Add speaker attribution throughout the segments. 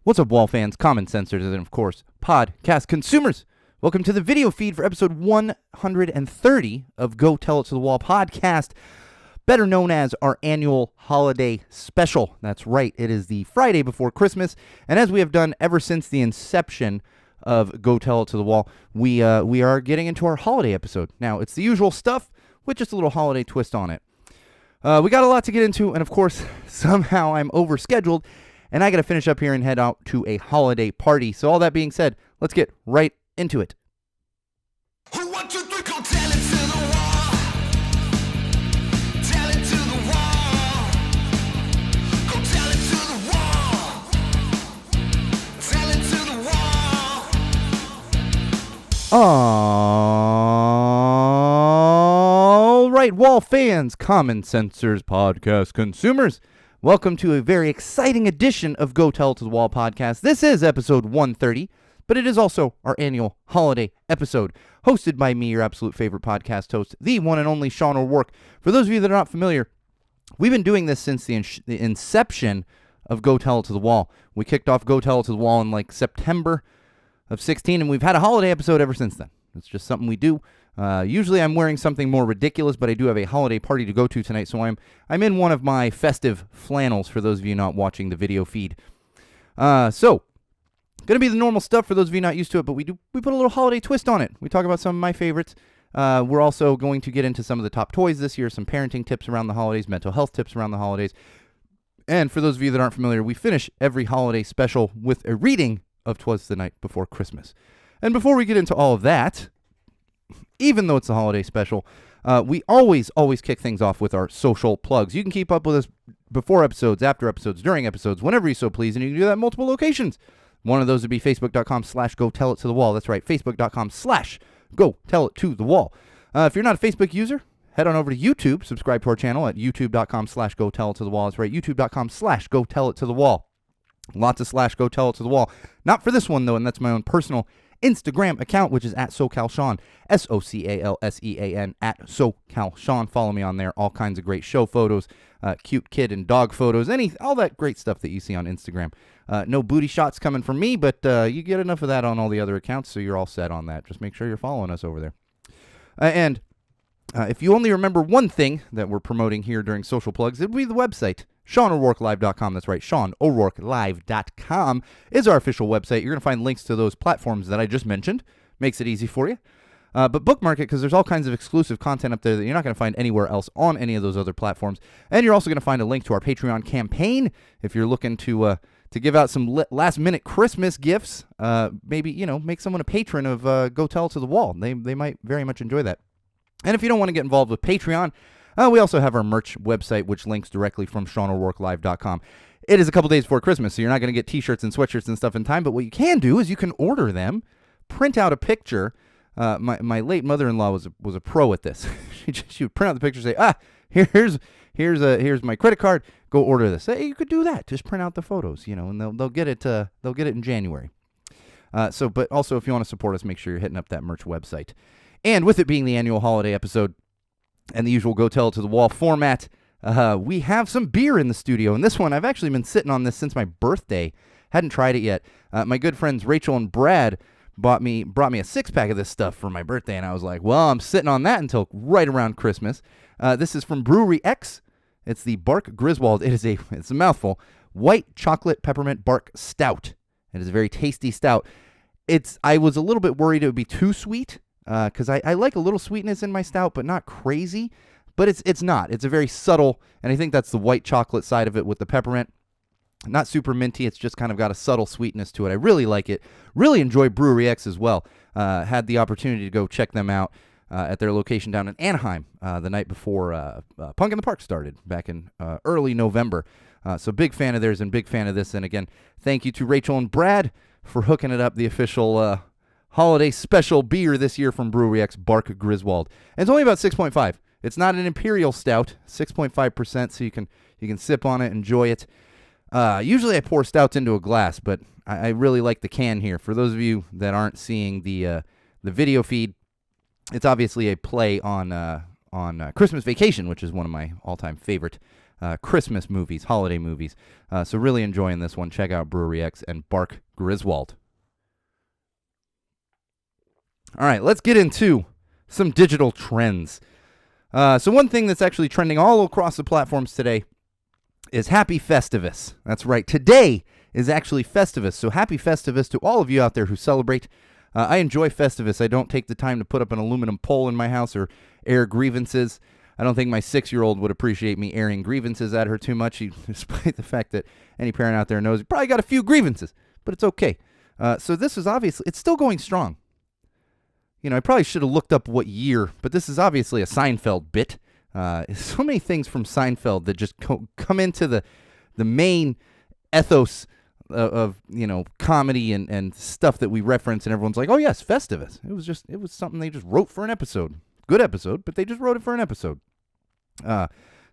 Speaker 1: What's up, wall fans, common sensors, and of course, podcast consumers? Welcome to the video feed for episode 130 of Go Tell It to the Wall podcast, better known as our annual holiday special. That's right, it is the Friday before Christmas, and as we have done ever since the inception of Go Tell It to the Wall, we are getting into our holiday episode. Now, it's the usual stuff with just a little holiday twist on it. We got a lot to get into, and of course, somehow I'm overscheduled, and I got to finish up here and head out to a holiday party. So all that being said, let's get right into it.
Speaker 2: Who want to three, go tell it to the wall. Tell it to the wall. Go tell it to the wall. Tell it to the wall.
Speaker 1: All right, wall fans, common sensors, podcast consumers. Welcome to a very exciting edition of Go Tell It to the Wall podcast. This is episode 130, but it is also our annual holiday episode, hosted by me, your absolute favorite podcast host, the one and only Sean O'Rourke. For those of you that are not familiar, we've been doing this since the inception of Go Tell It to the Wall. We kicked off Go Tell It to the Wall in like September of 16, and we've had a holiday episode ever since then. It's just something we do. Usually I'm wearing something more ridiculous, but I do have a holiday party to go to tonight, so I'm in one of my festive flannels for those of you not watching the video feed. So, going to be the normal stuff for those of you not used to it, but we put a little holiday twist on it. We talk about some of my favorites. We're also going to get into some of the top toys this year, some parenting tips around the holidays, mental health tips around the holidays. And for those of you that aren't familiar, we finish every holiday special with a reading of 'Twas the Night Before Christmas. And before we get into all of that, even though it's a holiday special, we always kick things off with our social plugs. You can keep up with us before episodes, after episodes, during episodes, whenever you so please, and you can do that in multiple locations. One of those would be facebook.com/go-tell-it-to-the-wall. That's right, facebook.com/go-tell-it-to-the-wall. If you're not a Facebook user, head on over to YouTube. Subscribe to our channel at youtube.com/go-tell-it-to-the-wall. That's right, youtube.com/go-tell-it-to-the-wall. Lots of /go-tell-it-to-the-wall. Not for this one, though, and that's my own personal Instagram account, which is at SoCalSean, SoCalSean, at SoCalSean. Follow me on there. All kinds of great show photos, cute kid and dog photos, all that great stuff that you see on Instagram. No booty shots coming from me, but you get enough of that on all the other accounts, so you're all set on that. Just make sure you're following us over there. And if you only remember one thing that we're promoting here during social plugs, it would be the website. SeanO'RourkeLive.com. That's right, SeanO'RourkeLive.com is our official website. You're going to find links to those platforms that I just mentioned. Makes it easy for you. But bookmark it, because there's all kinds of exclusive content up there that you're not going to find anywhere else on any of those other platforms. And you're also going to find a link to our Patreon campaign if you're looking to give out some last-minute Christmas gifts. Maybe, make someone a patron of Go Tell It to the Wall. They might very much enjoy that. And if you don't want to get involved with Patreon, we also have our merch website, which links directly from SeanO'RourkeLive.com. It is a couple days before Christmas, so you're not going to get T-shirts and sweatshirts and stuff in time, but what you can do is you can order them, print out a picture. My late mother-in-law was a pro at this. she would print out the picture and say, here's my credit card, go order this. Hey, you could do that. Just print out the photos, and they'll get it in January. But also, if you want to support us, make sure you're hitting up that merch website. And with it being the annual holiday episode and the usual Go Tell It to the Wall format, we have some beer in the studio. And this one, I've actually been sitting on this since my birthday. Hadn't tried it yet. My good friends Rachel and Brad brought me a six-pack of this stuff for my birthday, and I was like, well, I'm sitting on that until right around Christmas. This is from Brewery X. It's the Bark Griswold. It's a mouthful. White chocolate peppermint bark stout. It is a very tasty stout. I was a little bit worried it would be too sweet, because I like a little sweetness in my stout, but not crazy. But it's not. It's a very subtle, and I think that's the white chocolate side of it with the peppermint. Not super minty. It's just kind of got a subtle sweetness to it. I really like it. Really enjoy Brewery X as well. Had the opportunity to go check them out at their location down in Anaheim the night before Punk in the Park started back in early November. So big fan of theirs and big fan of this. And again, thank you to Rachel and Brad for hooking it up, the official holiday special beer this year from Brewery X, Bark Griswold. And it's only about 6.5. It's not an imperial stout, 6.5%, so you can sip on it, enjoy it. Usually I pour stouts into a glass, but I really like the can here. For those of you that aren't seeing the video feed, it's obviously a play on Christmas Vacation, which is one of my all-time favorite Christmas movies, holiday movies. So really enjoying this one. Check out Brewery X and Bark Griswold. All right, let's get into some digital trends. So one thing that's actually trending all across the platforms today is Happy Festivus. That's right. Today is actually Festivus. So happy Festivus to all of you out there who celebrate. I enjoy Festivus. I don't take the time to put up an aluminum pole in my house or air grievances. I don't think my 6-year-old would appreciate me airing grievances at her too much, despite the fact that any parent out there knows you probably got a few grievances, but it's okay. So this is obviously, it's still going strong. You know, I probably should have looked up what year, but this is obviously a Seinfeld bit. So many things from Seinfeld that just come into the main ethos of comedy and stuff that we reference, and everyone's like, oh yes, Festivus. It was something they just wrote for an episode. Good episode, but they just wrote it for an episode. So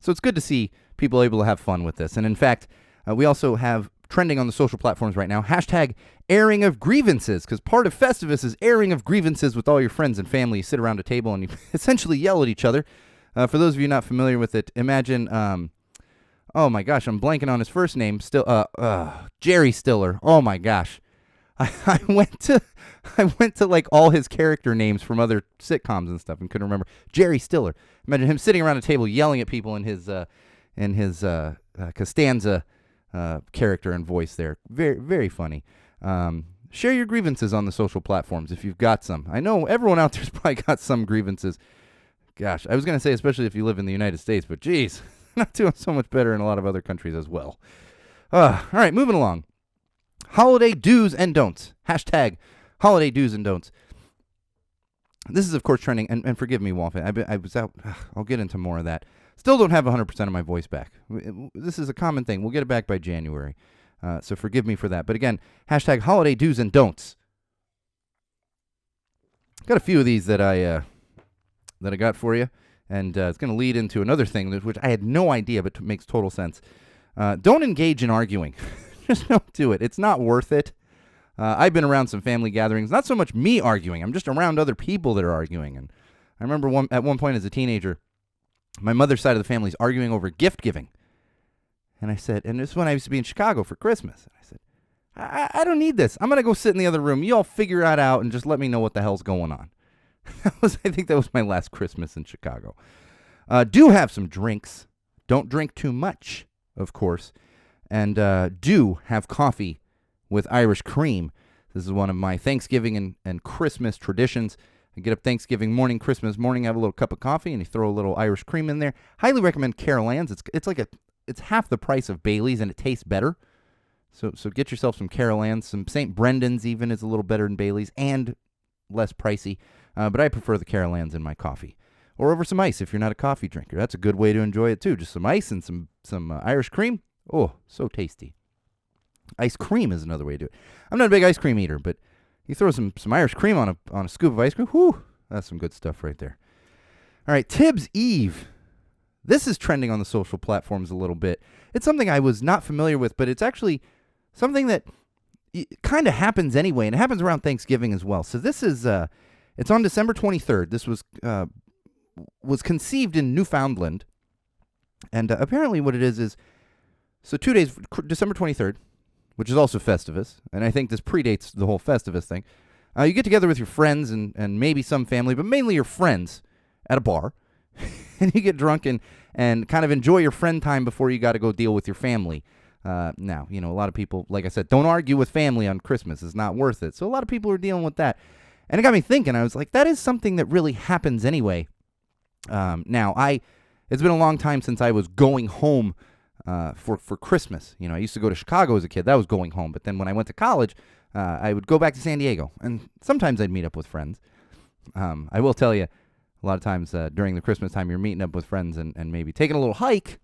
Speaker 1: it's good to see people able to have fun with this. And in fact, we also have trending on the social platforms right now, hashtag airing of grievances, because part of Festivus is airing of grievances with all your friends and family. You sit around a table and you essentially yell at each other. For those of you not familiar with it, imagine, oh my gosh, I'm blanking on his first name, Jerry Stiller. Oh my gosh. I went to like all his character names from other sitcoms and stuff and couldn't remember. Jerry Stiller. Imagine him sitting around a table yelling at people in his Costanza character and voice there. Very, very funny. Share your grievances on the social platforms if you've got some. I know everyone out there's probably got some grievances. Gosh, I was going to say especially if you live in the United States, but geez, not doing so much better in a lot of other countries as well. All right, moving along. Holiday do's and don'ts. Hashtag holiday do's and don'ts. This is, of course, trending, and forgive me, Wolfie. I was out. I'll get into more of that. Still don't have 100% of my voice back. This is a common thing. We'll get it back by January. So forgive me for that. But again, hashtag holiday do's and don'ts. Got a few of these that I got for you, and it's going to lead into another thing, which I had no idea, but makes total sense. Don't engage in arguing. Just don't do it. It's not worth it. I've been around some family gatherings, not so much me arguing. I'm just around other people that are arguing. And I remember at one point as a teenager, my mother's side of the family is arguing over gift giving. And I said, and this is when I used to be in Chicago for Christmas. And I said, I don't need this. I'm going to go sit in the other room. You all figure that out and just let me know what the hell's going on. I think that was my last Christmas in Chicago. Do have some drinks. Don't drink too much, of course. And do have coffee with Irish cream. This is one of my Thanksgiving and Christmas traditions. I get up Thanksgiving morning, Christmas morning, have a little cup of coffee, and you throw a little Irish cream in there. Highly recommend Carol Ann's. It's half the price of Bailey's, and it tastes better. So get yourself some Carol Ann's. Some St. Brendan's even is a little better than Bailey's and less pricey. But I prefer the Carol Ann's in my coffee. Or over some ice if you're not a coffee drinker. That's a good way to enjoy it too. Just some ice and some Irish cream. Oh, so tasty. Ice cream is another way to do it. I'm not a big ice cream eater, but you throw some Irish cream on a scoop of ice cream. Whew, that's some good stuff right there. All right, Tibbs Eve. This is trending on the social platforms a little bit. It's something I was not familiar with, but it's actually something that kind of happens anyway, and it happens around Thanksgiving as well. So this is it's on December 23rd. This was conceived in Newfoundland, and apparently what it is so 2 days, December 23rd, which is also Festivus, and I think this predates the whole Festivus thing. You get together with your friends and maybe some family, but mainly your friends at a bar, and you get drunk and kind of enjoy your friend time before you got to go deal with your family. Now, a lot of people, like I said, don't argue with family on Christmas. It's not worth it. So a lot of people are dealing with that. And it got me thinking. I was like, that is something that really happens anyway. Now, it's been a long time since I was going home for Christmas. I used to go to Chicago as a kid. That was going home. But then when I went to college, I would go back to San Diego. And sometimes I'd meet up with friends. I will tell you, a lot of times during the Christmas time, you're meeting up with friends and maybe taking a little hike,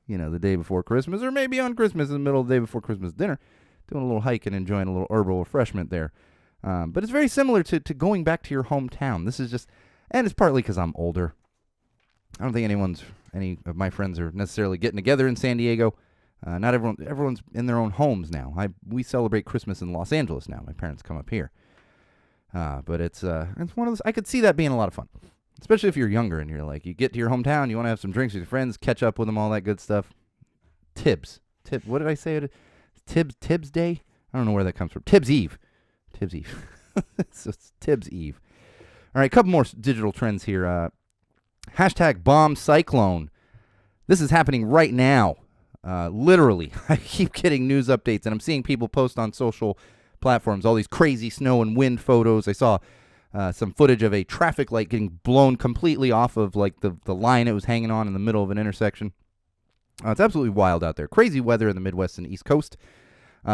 Speaker 1: the day before Christmas, or maybe on Christmas in the middle of the day before Christmas dinner, doing a little hike and enjoying a little herbal refreshment there. But it's very similar to going back to your hometown. This is just, and it's partly because I'm older. I don't think any of my friends are necessarily getting together in San Diego. Not everyone's in their own homes now. We celebrate Christmas in Los Angeles now. My parents come up here. But it's one of those, I could see that being a lot of fun. especially if you're younger and you're like, you get to your hometown, you want to have some drinks with your friends, catch up with them, all that good stuff. Tibbs. What did I say? Tibbs Day? I don't know where that comes from. Tibbs Eve. So it's Tibbs Eve. All right, a couple more digital trends here. Hashtag bomb cyclone. This is happening right now. Literally. I keep getting news updates, and I'm seeing people post on social platforms all these crazy snow and wind photos. I saw some footage of a traffic light getting blown completely off of like the line it was hanging on in the middle of an intersection. It's absolutely wild out there. Crazy weather in the Midwest and East Coast.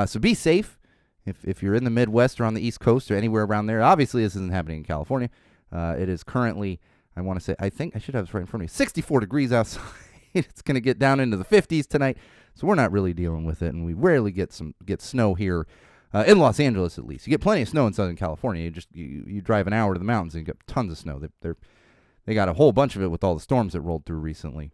Speaker 1: So be safe if you're in the Midwest or on the East Coast or anywhere around there. Obviously, this isn't happening in California. It is currently, I want to say, I think I should have this right in front of me, 64 degrees outside. It's going to get down into the 50s tonight. So we're not really dealing with it, and we rarely get snow here in Los Angeles, at least. You get plenty of snow in Southern California. You drive an hour to the mountains and you get tons of snow. They got a whole bunch of it with all the storms that rolled through recently.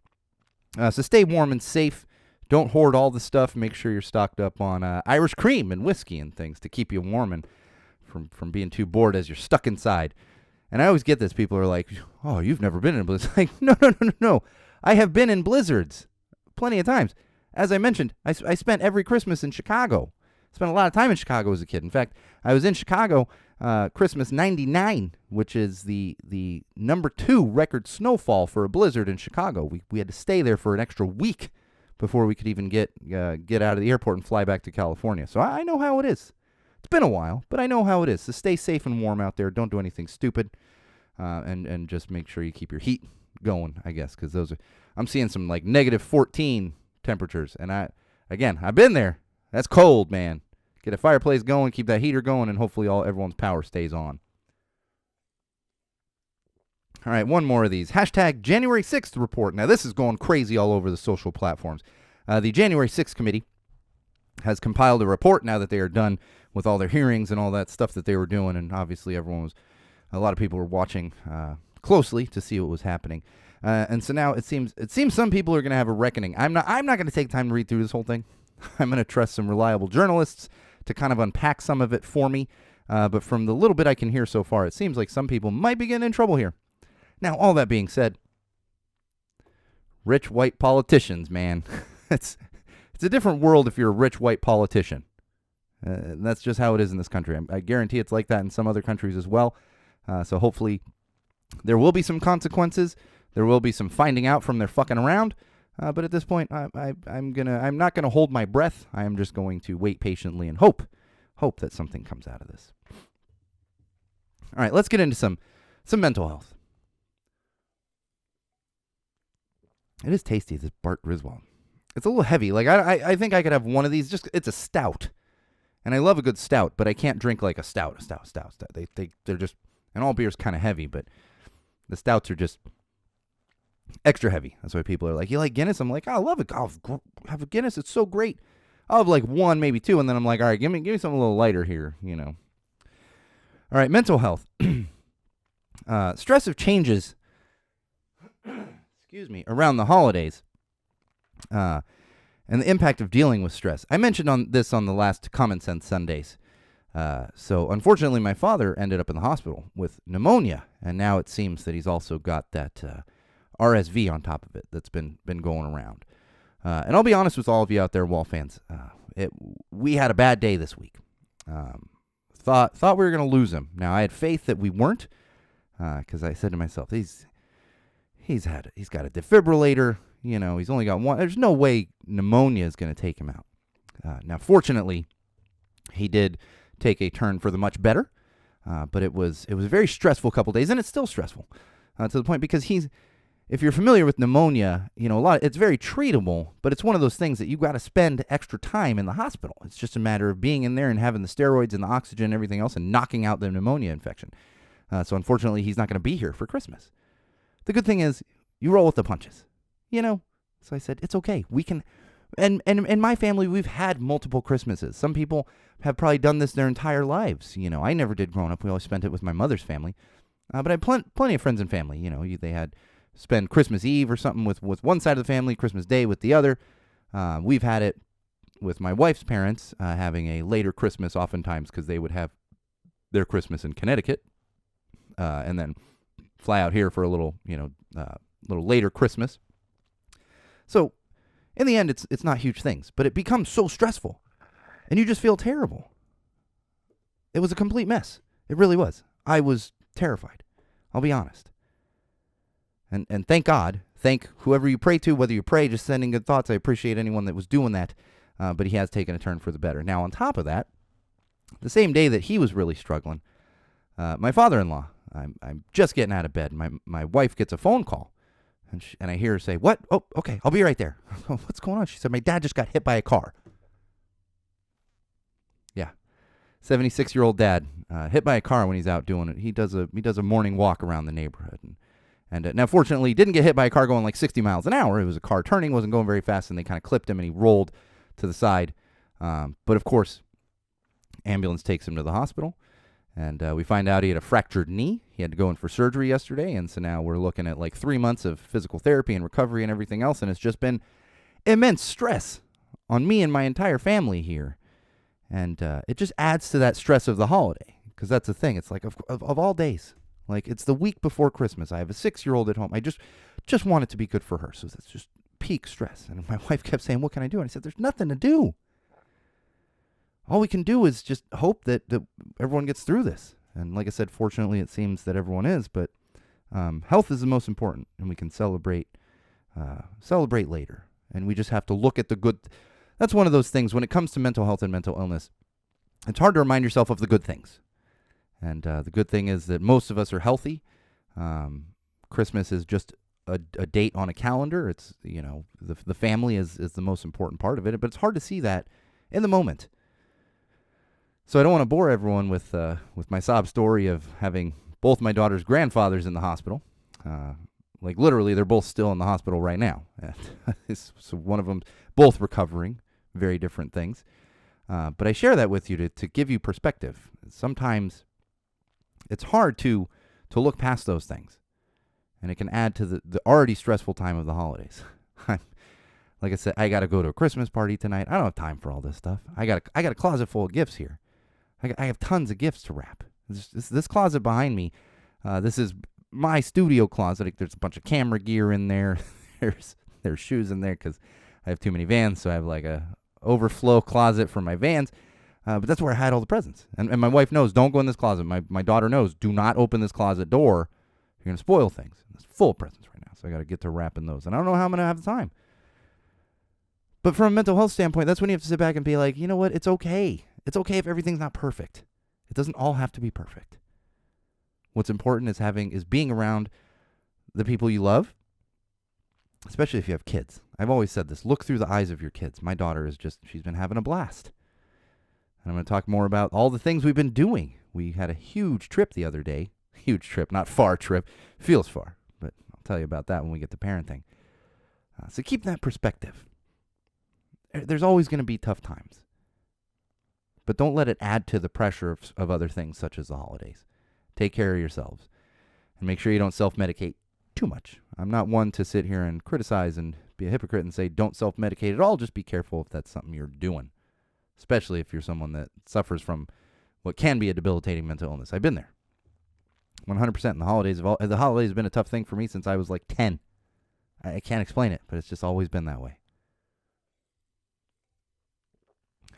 Speaker 1: So stay warm and safe. Don't hoard all the stuff. Make sure you're stocked up on Irish cream and whiskey and things to keep you warm and from being too bored as you're stuck inside. And I always get this. People are like, oh, you've never been in a blizzard. Like, no. I have been in blizzards plenty of times. As I mentioned, I spent every Christmas in Chicago. Spent a lot of time in Chicago as a kid. In fact, I was in Chicago Christmas '99, which is the number 2 record snowfall for a blizzard in Chicago. We had to stay there for an extra week before we could even get out of the airport and fly back to California. So I know how it is. It's been a while, but I know how it is. So stay safe and warm out there. Don't do anything stupid, and just make sure you keep your heat going, I guess, because I'm seeing some like negative 14 temperatures, and I've been there. That's cold, man. Get a fireplace going, keep that heater going, and hopefully everyone's power stays on. All right, one more of these. Hashtag January 6th report. Now, this is going crazy all over the social platforms. The January 6th committee has compiled a report now that they are done with all their hearings and all that stuff that they were doing, and obviously a lot of people were watching closely to see what was happening. And so now it seems some people are going to have a reckoning. I'm not going to take time to read through this whole thing. I'm going to trust some reliable journalists to kind of unpack some of it for me. But from the little bit I can hear so far, it seems like some people might be getting in trouble here. Now, all that being said, rich white politicians, man. It's a different world if you're a rich white politician. That's just how it is in this country. I guarantee it's like that in some other countries as well. So hopefully there will be some consequences. There will be some finding out from their fucking around. But at this point, I'm not gonna hold my breath. I am just going to wait patiently and hope that something comes out of this. All right, let's get into some mental health. It is tasty, this Bart Griswold. It's a little heavy. Like I think I could have one of these. It's a stout, and I love a good stout, but I can't drink like a stout. They're just, and all beer's kind of heavy, but the stouts are just extra heavy. That's why people are like, you like Guinness? I'm like, I love it. I'll have a Guinness. It's so great. I'll have like one, maybe two, and then I'm like, all right, give me something a little lighter here, you know. All right, mental health. Stress of changes, around the holidays, and the impact of dealing with stress. I mentioned on the last Common Sense Sundays. So unfortunately, my father ended up in the hospital with pneumonia, and now it seems that he's also got that RSV on top of it that's been going around. And I'll be honest with all of you out there, Wall fans. We had a bad day this week. Thought we were going to lose him. Now, I had faith that we weren't, because I said to myself, he's got a defibrillator. You know, he's only got one. There's no way pneumonia is going to take him out. Now, fortunately, he did take a turn for the much better, but it was a very stressful couple days, and it's still stressful to the point because if you're familiar with pneumonia, you know, it's very treatable, but it's one of those things that you got to spend extra time in the hospital. It's just a matter of being in there and having the steroids and the oxygen and everything else and knocking out the pneumonia infection. So unfortunately, he's not going to be here for Christmas. The good thing is you roll with the punches, you know? So I said, it's okay. We can, and in my family, we've had multiple Christmases. Some people have probably done this their entire lives. You know, I never did growing up. We always spent it with my mother's family. But I had plenty of friends and family, you know, they had spend Christmas Eve or something with one side of the family, Christmas Day with the other. We've had it with my wife's parents, having a later Christmas oftentimes because they would have their Christmas in Connecticut. And then fly out here for a little, little later Christmas. So in the end, it's not huge things, but it becomes so stressful, and you just feel terrible. It was a complete mess. It really was. I was terrified. I'll be honest. And thank God, thank whoever you pray to, whether you pray, just sending good thoughts. I appreciate anyone that was doing that, but he has taken a turn for the better. Now, on top of that, the same day that he was really struggling, my father-in-law, I'm just getting out of bed. My wife gets a phone call, and I hear her say, "What? Oh, okay, I'll be right there." What's going on? She said, "My dad just got hit by a car." Yeah, 76-year-old dad hit by a car when he's out doing it. He does a morning walk around the neighborhood, and now fortunately he didn't get hit by a car going like 60 miles an hour. It was a car turning, wasn't going very fast, and they kind of clipped him, and he rolled to the side. But of course, ambulance takes him to the hospital. And we find out he had a fractured knee. He had to go in for surgery yesterday. And so now we're looking at like 3 months of physical therapy and recovery and everything else. And it's just been immense stress on me and my entire family here. And it just adds to that stress of the holiday. Because that's the thing. It's like of all days. Like it's the week before Christmas. I have a 6-year-old at home. I just want it to be good for her. So that's just peak stress. And my wife kept saying, "What can I do?" And I said, "There's nothing to do. All we can do is just hope that everyone gets through this." And like I said, fortunately, it seems that everyone is. But health is the most important, and we can celebrate later. And we just have to look at the good. That's one of those things when it comes to mental health and mental illness. It's hard to remind yourself of the good things. And the good thing is that most of us are healthy. Christmas is just a date on a calendar. It's the family is the most important part of it. But it's hard to see that in the moment. So I don't want to bore everyone with my sob story of having both my daughter's grandfathers in the hospital. Like literally, they're both still in the hospital right now. So one of them, both recovering, very different things. But I share that with you to give you perspective. Sometimes it's hard to look past those things, and it can add to the already stressful time of the holidays. Like I said, I got to go to a Christmas party tonight. I don't have time for all this stuff. I got a closet full of gifts here. I have tons of gifts to wrap. This closet behind me, this is my studio closet. There's a bunch of camera gear in there. There's shoes in there because I have too many vans, so I have like a overflow closet for my vans. But that's where I hide all the presents. And my wife knows, don't go in this closet. My daughter knows, do not open this closet door. You're going to spoil things. It's full of presents right now, so I got to get to wrapping those. And I don't know how I'm going to have the time. But from a mental health standpoint, that's when you have to sit back and be like, you know what? It's okay. It's okay if everything's not perfect. It doesn't all have to be perfect. What's important is being around the people you love, especially if you have kids. I've always said this. Look through the eyes of your kids. My daughter she's been having a blast. And I'm going to talk more about all the things we've been doing. We had a huge trip the other day. Huge trip, not far trip. Feels far, but I'll tell you about that when we get to parenting. So keep that perspective. There's always going to be tough times. But don't let it add to the pressure of other things such as the holidays. Take care of yourselves. And make sure you don't self-medicate too much. I'm not one to sit here and criticize and be a hypocrite and say don't self-medicate at all. Just be careful if that's something you're doing. Especially if you're someone that suffers from what can be a debilitating mental illness. I've been there. 100%. And the holidays have been a tough thing for me since I was like 10. I can't explain it, but it's just always been that way.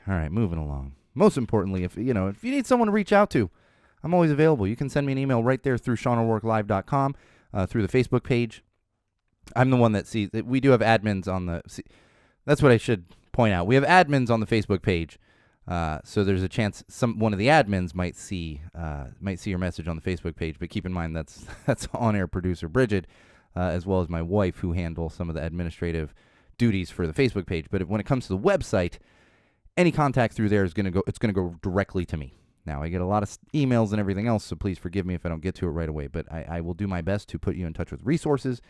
Speaker 1: All right, moving along. Most importantly, if you need someone to reach out to, I'm always available. You can send me an email right there through SeanO'RourkeLive.com, through the Facebook page. I'm the one that sees it. We do have admins on the. That's what I should point out. We have admins on the Facebook page, so there's a chance one of the admins might see your message on the Facebook page. But keep in mind that's on-air producer Bridget, as well as my wife, who handle some of the administrative duties for the Facebook page. But when it comes to the website, any contact through there it's going to go directly to me. Now, I get a lot of emails and everything else, so please forgive me if I don't get to it right away. But I will do my best to put you in touch with resources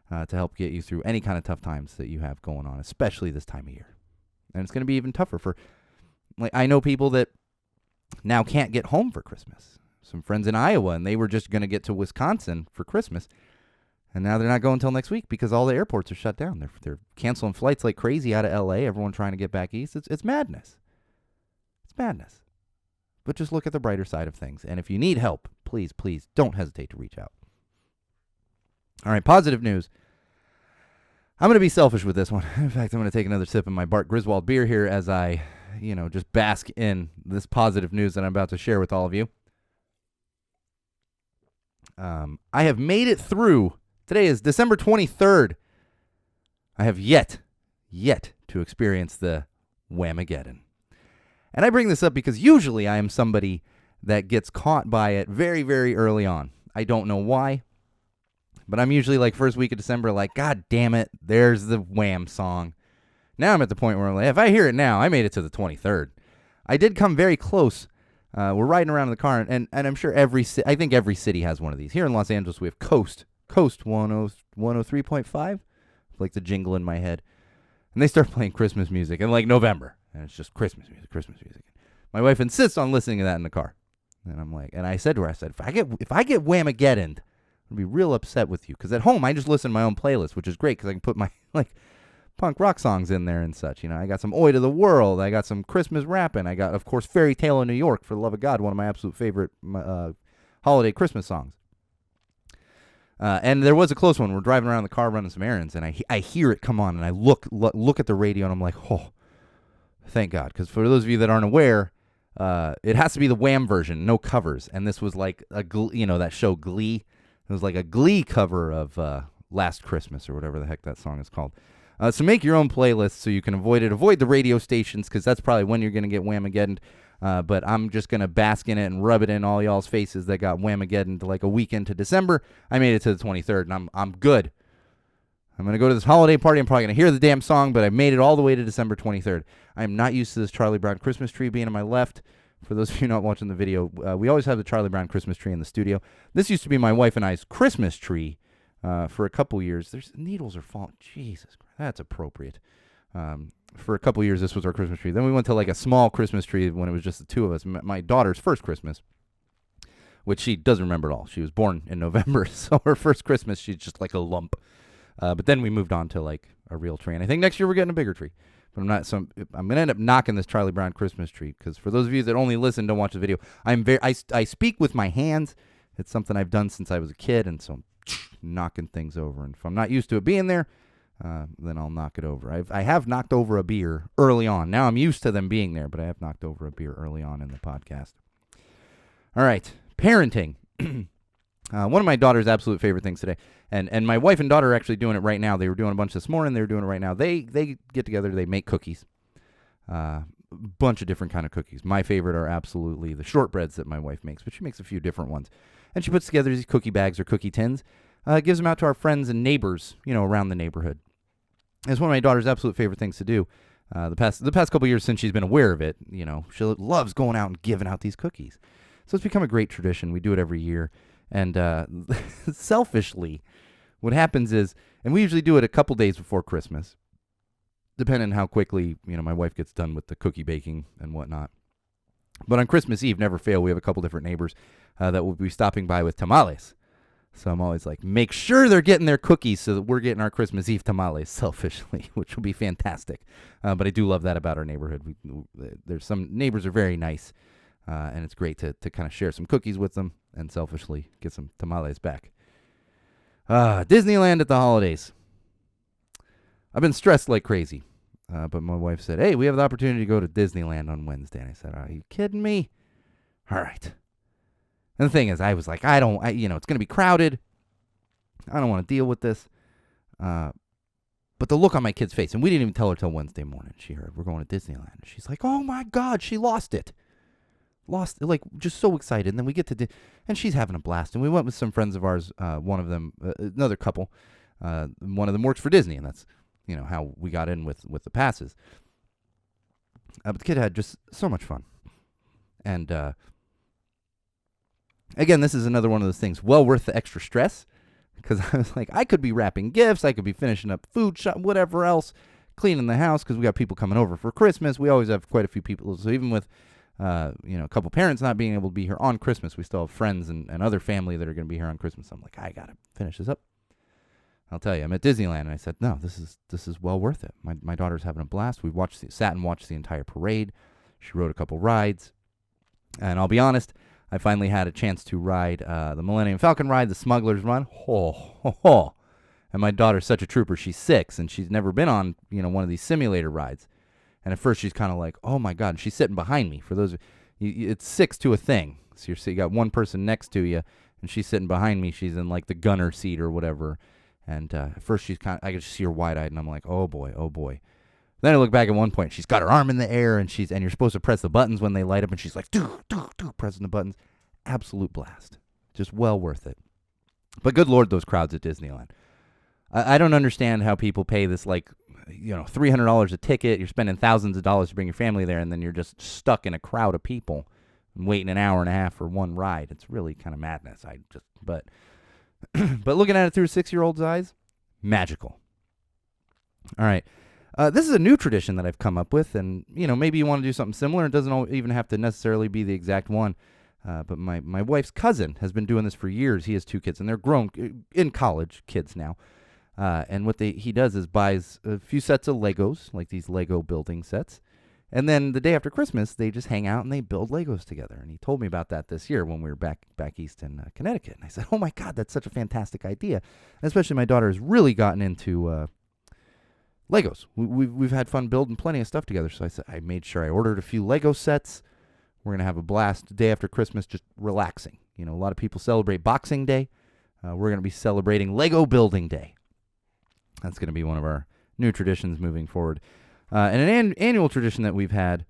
Speaker 1: to help get you through any kind of tough times that you have going on, especially this time of year. And it's going to be even tougher for, I know people that now can't get home for Christmas. Some friends in Iowa, and they were just going to get to Wisconsin for Christmas. And now they're not going until next week because all the airports are shut down. They're canceling flights like crazy out of L.A., everyone trying to get back east. It's madness. It's madness. But just look at the brighter side of things. And if you need help, please don't hesitate to reach out. All right, positive news. I'm going to be selfish with this one. In fact, I'm going to take another sip of my Bart Griswold beer here as I, just bask in this positive news that I'm about to share with all of you. I have made it through. Today is December 23rd. I have yet to experience the Whamageddon. And I bring this up because usually I am somebody that gets caught by it very, very early on. I don't know why. But I'm usually like first week of December, like, God damn it, there's the Wham song. Now I'm at the point where I'm like, if I hear it now, I made it to the 23rd. I did come very close. We're riding around in the car, and I'm sure I think every city has one of these. Here in Los Angeles, we have Coast 103.5, like the jingle in my head. And they start playing Christmas music in like November, and it's just Christmas music. My wife insists on listening to that in the car. And I'm like, and I said to her, if I get Whamageddon, I'd be real upset with you, because at home I just listen to my own playlist, which is great because I can put my punk rock songs in there and such. I got some Oi to the World, I got some Christmas rapping, I got, of course, Fairy Tale in New York, for the love of God, one of my absolute favorite holiday Christmas songs. And there was a close one. We're driving around in the car running some errands, and I hear it come on, and I look at the radio, and I'm like, oh, thank God, because for those of you that aren't aware, it has to be the Wham version, no covers, and this was like that show Glee. It was like a Glee cover of Last Christmas or whatever the heck that song is called. So make your own playlist so you can avoid it. Avoid the radio stations, because that's probably when you're going to get Whamageddon. But I'm just going to bask in it and rub it in all y'all's faces that got Whamageddon to like a week into December. I made it to the 23rd, and I'm good. I'm going to go to this holiday party. I'm probably going to hear the damn song, but I made it all the way to December 23rd. I'm not used to this Charlie Brown Christmas tree being on my left. For those of you not watching the video, we always have the Charlie Brown Christmas tree in the studio. This used to be my wife and I's Christmas tree for a couple years. There's needles are falling. Jesus Christ, that's appropriate. For a couple years, this was our Christmas tree. Then we went to like a small Christmas tree when it was just the two of us. My daughter's first Christmas, which she doesn't remember at all. She was born in November, so her first Christmas, she's just like a lump. But then we moved on to like a real tree, and I think next year we're getting a bigger tree. But I'm not. So I'm gonna end up knocking this Charlie Brown Christmas tree, because for those of you that only listen, don't watch the video, I speak with my hands. It's something I've done since I was a kid, and so I'm knocking things over. And if I'm not used to it being there, then I'll knock it over. I have knocked over a beer early on. Now I'm used to them being there, but I have knocked over a beer early on in the podcast. All right, parenting. One of my daughter's absolute favorite things today, and my wife and daughter are actually doing it right now. They were doing a bunch this morning. They were doing it right now. They get together. They make cookies. Bunch of different kind of cookies. My favorite are absolutely the shortbreads that my wife makes, but she makes a few different ones. And she puts together these cookie bags or cookie tins, gives them out to our friends and neighbors, around the neighborhood. It's one of my daughter's absolute favorite things to do. The past couple of years since she's been aware of it, she loves going out and giving out these cookies. So it's become a great tradition. We do it every year. And selfishly, what happens is, and we usually do it a couple days before Christmas, depending on how quickly, my wife gets done with the cookie baking and whatnot. But on Christmas Eve, never fail, we have a couple different neighbors that will be stopping by with tamales. So I'm always like, make sure they're getting their cookies so that we're getting our Christmas Eve tamales selfishly, which will be fantastic. But I do love that about our neighborhood. There's some neighbors are very nice, and it's great to kind of share some cookies with them and selfishly get some tamales back. Disneyland at the holidays. I've been stressed like crazy. But my wife said, hey, we have the opportunity to go to Disneyland on Wednesday. And I said, are you kidding me? All right. And the thing is, I was like, it's going to be crowded. I don't want to deal with this. But the look on my kid's face, and we didn't even tell her till Wednesday morning. She heard we're going to Disneyland. She's like, oh my God, she lost it. Like, just so excited. And then we get to, and she's having a blast. And we went with some friends of ours, one of them, another couple. One of them works for Disney, and that's, how we got in with the passes. But the kid had just so much fun. And, again, this is another one of those things, well worth the extra stress. Because I was like, I could be wrapping gifts. I could be finishing up food, whatever else, cleaning the house, because we got people coming over for Christmas. We always have quite a few people. So even with, a couple parents not being able to be here on Christmas, we still have friends and other family that are going to be here on Christmas. I'm like, I got to finish this up. I'll tell you, I'm at Disneyland, and I said, no, this is well worth it. My daughter's having a blast. We sat and watched the entire parade. She rode a couple rides. And I'll be honest, I finally had a chance to ride the Millennium Falcon ride, the Smuggler's Run. Oh. And my daughter's such a trooper. She's 6, and she's never been on, one of these simulator rides. And at first she's kind of like, oh, my God. And she's sitting behind me. For those, it's 6 to a thing. So you got one person next to you, and she's sitting behind me. She's in, like, the gunner seat or whatever. And at first she's I could just see her wide-eyed, and I'm like, oh, boy, oh, boy. Then I look back at one point. She's got her arm in the air, and you're supposed to press the buttons when they light up, and she's like, pressing the buttons. Absolute blast. Just well worth it. But good Lord, those crowds at Disneyland. I don't understand how people pay this, like, $300 a ticket. You're spending thousands of dollars to bring your family there, and then you're just stuck in a crowd of people and waiting an hour and a half for one ride. It's really kind of madness. But looking at it through a 6-year-old's eyes, magical. All right. This is a new tradition that I've come up with, and, maybe you want to do something similar. It doesn't even have to necessarily be the exact one. But my wife's cousin has been doing this for years. He has 2 kids, and they're grown, in college kids now. And what he does is buys a few sets of Legos, like these Lego building sets. And then the day after Christmas, they just hang out and they build Legos together. And he told me about that this year when we were back east in Connecticut. And I said, oh, my God, that's such a fantastic idea. And especially my daughter has really gotten into Legos. We've had fun building plenty of stuff together. So I made sure I ordered a few Lego sets. We're going to have a blast the day after Christmas, just relaxing. A lot of people celebrate Boxing Day. We're going to be celebrating Lego Building Day. That's going to be one of our new traditions moving forward. And an annual tradition that we've had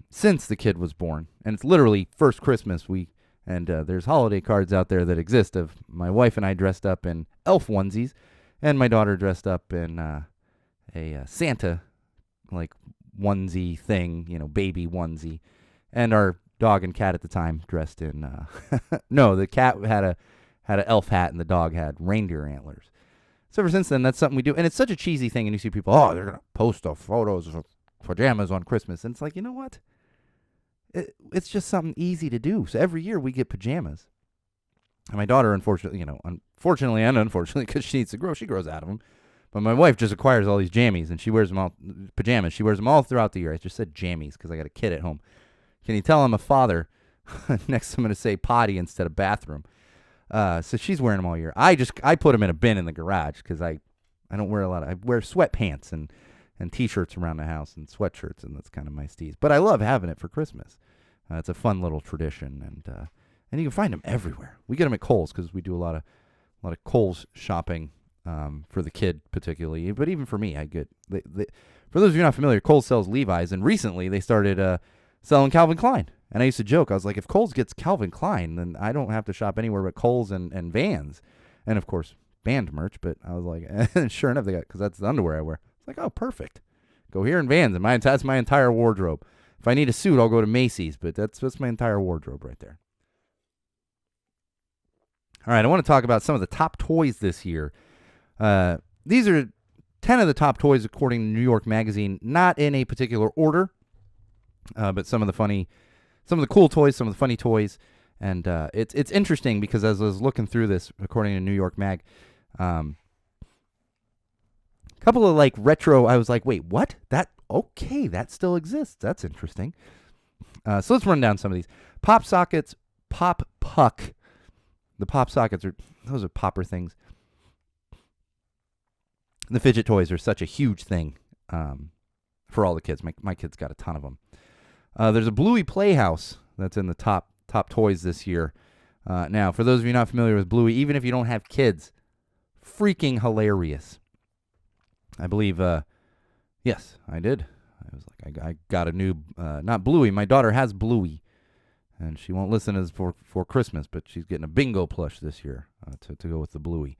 Speaker 1: since the kid was born. And it's literally first Christmas. There's holiday cards out there that exist of my wife and I dressed up in elf onesies, and my daughter dressed up in a Santa, like, onesie thing, baby onesie. And our dog and cat at the time dressed in, no, the cat had an elf hat and the dog had reindeer antlers. So ever since then, that's something we do. And it's such a cheesy thing. And you see people, they're going to post photos of pajamas on Christmas. And it's like, you know what? It's just something easy to do. So every year we get pajamas. And my daughter, unfortunately and unfortunately, because she needs to grow, she grows out of them. But my wife just acquires all these jammies, and she wears them all, pajamas. She wears them all throughout the year. I just said jammies because I got a kid at home. Can you tell I'm a father? Next I'm going to say potty instead of bathroom. So she's wearing them all year. I put them in a bin in the garage because I don't wear I wear sweatpants and T-shirts around the house and sweatshirts, and that's kind of my steez. But I love having it for Christmas. It's a fun little tradition, and you can find them everywhere. We get them at Kohl's because we do a lot of Kohl's shopping for the kid particularly, but even for me, I get for those of you not familiar, Kohl's sells Levi's, and recently they started selling Calvin Klein. And I used to joke, I was like, if Kohl's gets Calvin Klein, then I don't have to shop anywhere but Kohl's and Vans. And, of course, band merch. But I was like, and sure enough, they got, because that's the underwear I wear. It's like, oh, perfect. Go here in Vans. And that's my entire wardrobe. If I need a suit, I'll go to Macy's. But that's my entire wardrobe right there. All right, I want to talk about some of the top toys this year. These are 10 of the top toys according to New York Magazine, not in a particular order, but some of the cool toys, some of the funny toys, and it's interesting because as I was looking through this, according to New York Mag, a couple of like retro, I was like, wait, what? That still exists. That's interesting. So let's run down some of these. Pop sockets, Pop Puck. The pop sockets those are popper things. The fidget toys are such a huge thing for all the kids. My kids got a ton of them. There's a Bluey Playhouse that's in the top toys this year. Now, for those of you not familiar with Bluey, even if you don't have kids, freaking hilarious. I believe, yes, I did. I was like, I got a new, not Bluey. My daughter has Bluey, and she won't listen as for Christmas, but she's getting a bingo plush this year to go with the Bluey.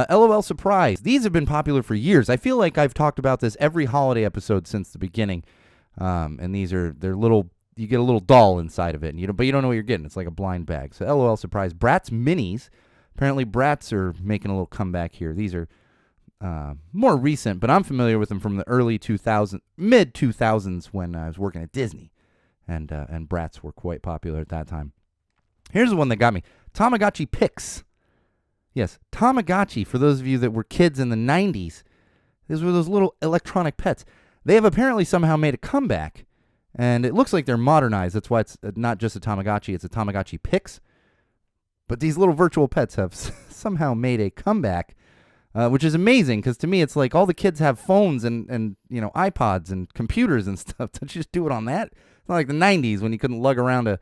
Speaker 1: LOL Surprise. These have been popular for years. I feel like I've talked about this every holiday episode since the beginning. And they're little, you get a little doll inside of it, but you don't know what you're getting. It's like a blind bag. So LOL Surprise. Bratz Minis. Apparently Bratz are making a little comeback here. These are more recent, but I'm familiar with them from the early 2000s, mid 2000s when I was working at Disney, and Bratz were quite popular at that time. Here's the one that got me. Tamagotchi Pix. Yes, Tamagotchi, for those of you that were kids in the 90s, these were those little electronic pets. They have apparently somehow made a comeback, And it looks like they're modernized. That's why it's not just a Tamagotchi, it's a Tamagotchi Pix. But these little virtual pets have somehow made a comeback, which is amazing, because to me it's like all the kids have phones and iPods and computers and stuff. Don't you just do it on that? It's not like the 90s when you couldn't lug around a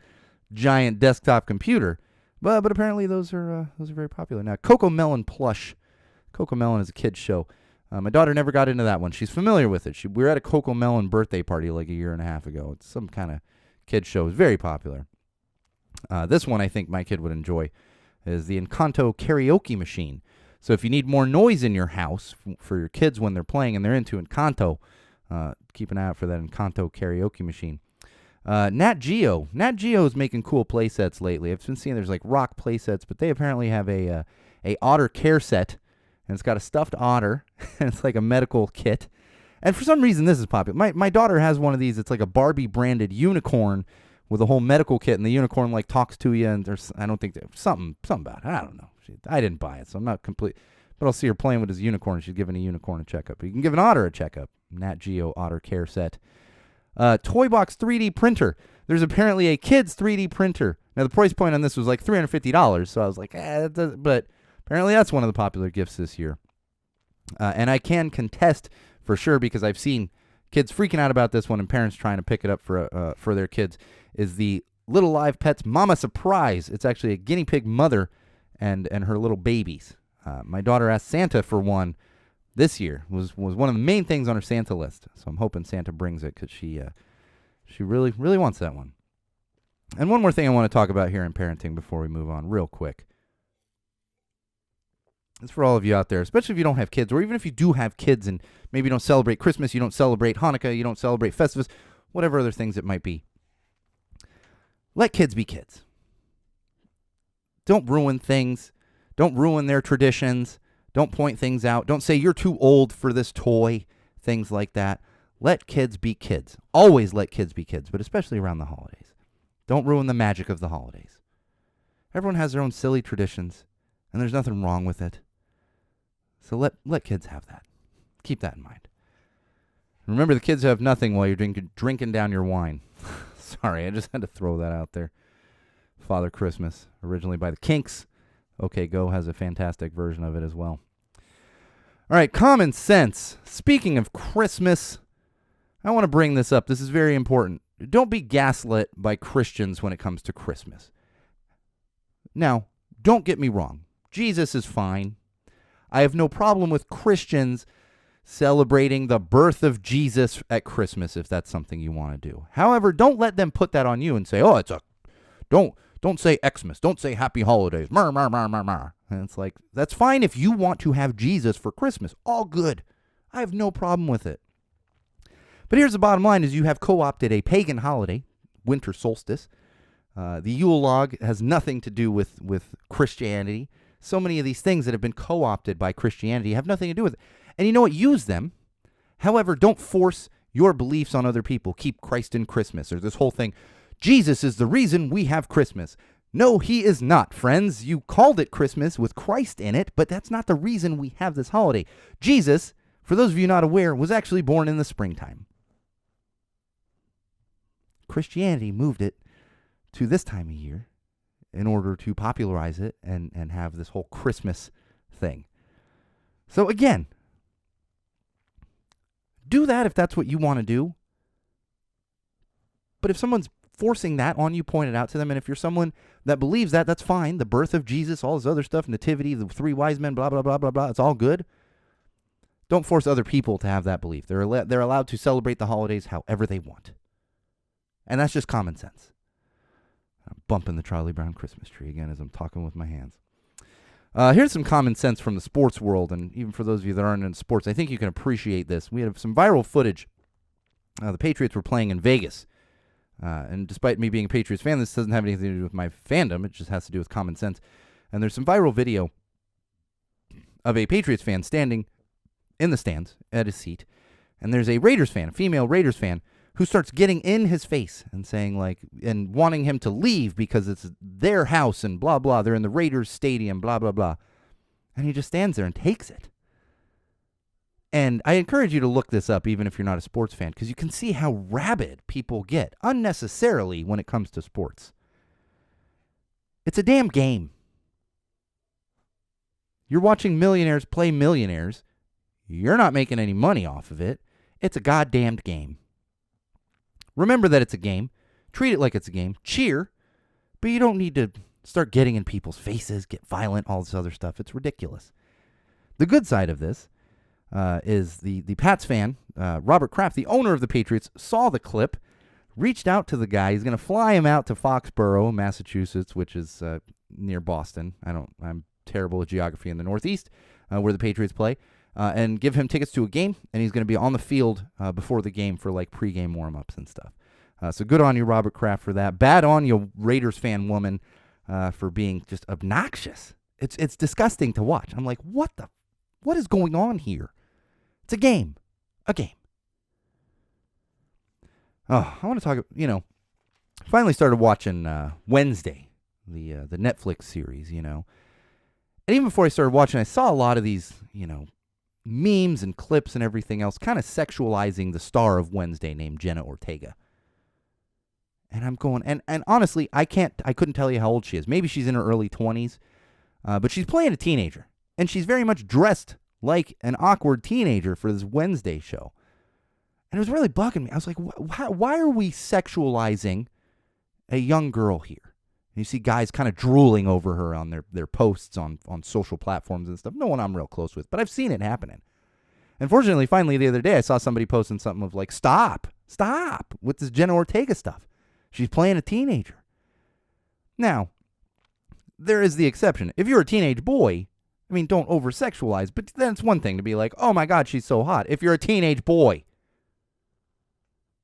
Speaker 1: giant desktop computer. But apparently those are very popular now. Coco Melon plush. Coco Melon is a kid's show. My daughter never got into that one. She's familiar with it. We were at a Coco Melon birthday party like a year and a half ago. It's some kind of kid's show. It's very popular. This one I think my kid would enjoy is the Encanto karaoke machine. So if you need more noise in your house for your kids when they're playing and they're into Encanto, keep an eye out for that Encanto karaoke machine. Nat Geo. Nat Geo is making cool play sets lately. I've been seeing there's like rock play sets, but they apparently have a otter care set. And it's got a stuffed otter, and it's like a medical kit. And for some reason, this is popular. My daughter has one of these. It's like a Barbie-branded unicorn with a whole medical kit, and the unicorn like talks to you. And there's, I don't think there's something about it. I don't know. I didn't buy it, so I'm not complete. But I'll see her playing with his unicorn. She's giving a unicorn a checkup. You can give an otter a checkup. Nat Geo Otter Care Set. Toy Box 3D printer. There's apparently a kid's 3D printer. Now the price point on this was like $350, so I was like, but apparently that's one of the popular gifts this year. And I can contest for sure, because I've seen kids freaking out about this one and parents trying to pick it up for their kids, is the Little Live Pets Mama Surprise. It's actually a guinea pig mother and her little babies. My daughter asked Santa for one this year. Was one of the main things on her Santa list. So I'm hoping Santa brings it, because she really, really wants that one. And one more thing I want to talk about here in parenting before we move on real quick. It's for all of you out there, especially if you don't have kids, or even if you do have kids and maybe you don't celebrate Christmas, you don't celebrate Hanukkah, you don't celebrate Festivus, whatever other things it might be. Let kids be kids. Don't ruin things. Don't ruin their traditions. Don't point things out. Don't say you're too old for this toy, things like that. Let kids be kids. Always let kids be kids, but especially around the holidays. Don't ruin the magic of the holidays. Everyone has their own silly traditions, and there's nothing wrong with it. So let kids have that. Keep that in mind. Remember, the kids have nothing while you're drinking down your wine. Sorry, I just had to throw that out there. Father Christmas, originally by the Kinks. OK Go has a fantastic version of it as well. All right, common sense. Speaking of Christmas, I want to bring this up. This is very important. Don't be gaslit by Christians when it comes to Christmas. Now, don't get me wrong. Jesus is fine. I have no problem with Christians celebrating the birth of Jesus at Christmas if that's something you want to do. However, don't let them put that on you and say, "Oh, don't say Xmas, don't say Happy Holidays." And it's like, that's fine if you want to have Jesus for Christmas. All good. I have no problem with it. But here's the bottom line: is you have co-opted a pagan holiday, winter solstice. The Yule log has nothing to do with Christianity. So many of these things that have been co-opted by Christianity have nothing to do with it. And you know what? Use them. However, don't force your beliefs on other people. Keep Christ in Christmas, or this whole thing. Jesus is the reason we have Christmas. No, he is not, friends. You called it Christmas with Christ in it, but that's not the reason we have this holiday. Jesus, for those of you not aware, was actually born in the springtime. Christianity moved it to this time of year in order to popularize it and have this whole Christmas thing. So again, do that if that's what you want to do. But if someone's forcing that on you, point it out to them. And if you're someone that believes that, that's fine. The birth of Jesus, all this other stuff, nativity, the three wise men, blah, blah, blah, blah, blah. It's all good. Don't force other people to have that belief. They're allowed to celebrate the holidays however they want. And that's just common sense. I'm bumping the Charlie Brown Christmas tree again as I'm talking with my hands. Here's some common sense from the sports world, and even for those of you that aren't in sports, I think you can appreciate this. We have some viral footage. The Patriots were playing in Vegas, and despite me being a Patriots fan, this doesn't have anything to do with my fandom. It just has to do with common sense. And there's some viral video of a Patriots fan standing in the stands at his seat, and there's a Raiders fan, a female Raiders fan, who starts getting in his face and saying, like, and wanting him to leave because it's their house and blah, blah. They're in the Raiders stadium, blah, blah, blah. And he just stands there and takes it. And I encourage you to look this up, even if you're not a sports fan, because you can see how rabid people get unnecessarily when it comes to sports. It's a damn game. You're watching millionaires play millionaires. You're not making any money off of it. It's a goddamned game. Remember that it's a game. Treat it like it's a game. Cheer. But you don't need to start getting in people's faces, get violent, all this other stuff. It's ridiculous. The good side of this is the Pats fan, Robert Kraft, the owner of the Patriots, saw the clip, reached out to the guy. He's going to fly him out to Foxborough, Massachusetts, which is near Boston. I'm terrible at geography in the Northeast, where the Patriots play, and give him tickets to a game, and he's going to be on the field before the game for like pregame warm-ups and stuff. So good on you, Robert Kraft, for that. Bad on you, Raiders fan woman, for being just obnoxious. It's disgusting to watch. I'm like, what is going on here? It's a game. A game. Oh, I want to talk, finally started watching Wednesday, the Netflix series, And even before I started watching, I saw a lot of these, memes and clips and everything else kind of sexualizing the star of Wednesday named Jenna Ortega. And I'm going, and honestly, I couldn't tell you how old she is. Maybe she's in her early 20s, but she's playing a teenager. And she's very much dressed like an awkward teenager for this Wednesday show. And it was really bugging me. I was like, why are we sexualizing a young girl here? And you see guys kind of drooling over her on their posts on social platforms and stuff. No one I'm real close with, but I've seen it happening. Unfortunately, finally, the other day, I saw somebody posting something of like, stop with this Jenna Ortega stuff. She's playing a teenager. Now, there is the exception. If you're a teenage boy, don't over-sexualize, but then it's one thing to be like, oh my God, she's so hot. If you're a teenage boy,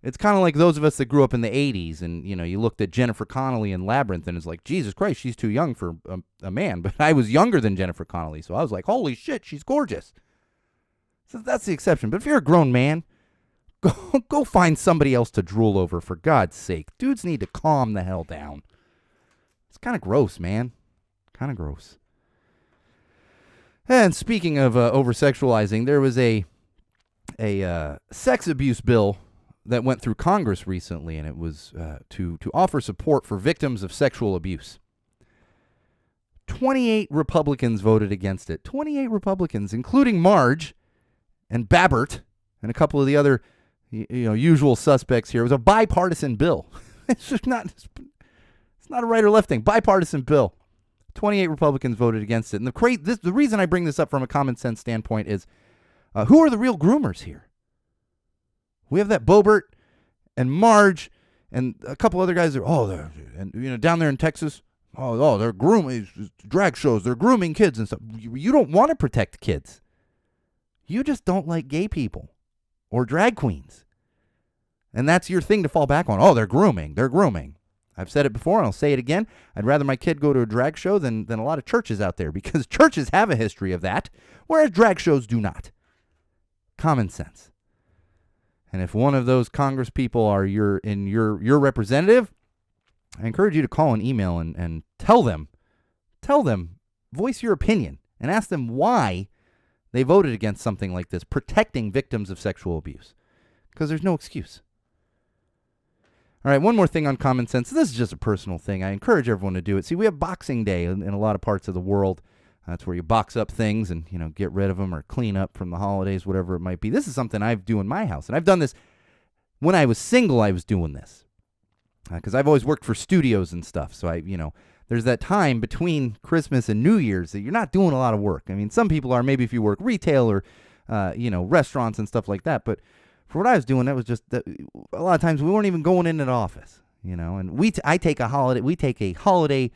Speaker 1: it's kind of like those of us that grew up in the 80s and, you looked at Jennifer Connelly in Labyrinth and it's like, Jesus Christ, she's too young for a man. But I was younger than Jennifer Connelly, so I was like, holy shit, she's gorgeous. So that's the exception. But if you're a grown man, go find somebody else to drool over, for God's sake. Dudes need to calm the hell down. It's kind of gross, man. Kind of gross. And speaking of over-sexualizing, there was a sex abuse bill that went through Congress recently, and it was to offer support for victims of sexual abuse. 28 Republicans voted against it. 28 Republicans, including Marge and Babbert and a couple of the other usual suspects here. It was a bipartisan bill. It's not a right or left thing. Bipartisan bill. 28 Republicans voted against it. And the reason I bring this up from a common sense standpoint is, who are the real groomers here? We have that Boebert and Marge and a couple other guys. Down there in Texas, they're grooming drag shows. They're grooming kids and stuff. You don't want to protect kids. You just don't like gay people or drag queens. And that's your thing to fall back on. Oh, they're grooming. They're grooming. I've said it before, and I'll say it again. I'd rather my kid go to a drag show than a lot of churches out there, because churches have a history of that, whereas drag shows do not. Common sense. And if one of those Congress people are your representative, I encourage you to call and email and tell them, voice your opinion, and ask them why they voted against something like this, protecting victims of sexual abuse, because there's no excuse. All right, one more thing on common sense. This is just a personal thing. I encourage everyone to do it. See, we have Boxing Day in a lot of parts of the world. That's where you box up things and, get rid of them or clean up from the holidays, whatever it might be. This is something I do in my house. And I've done this when I was single. I was doing this because I've always worked for studios and stuff. So there's that time between Christmas and New Year's that you're not doing a lot of work. Some people are, maybe if you work retail or, restaurants and stuff like that. But for what I was doing, that was just that a lot of times we weren't even going into the office, and we take a holiday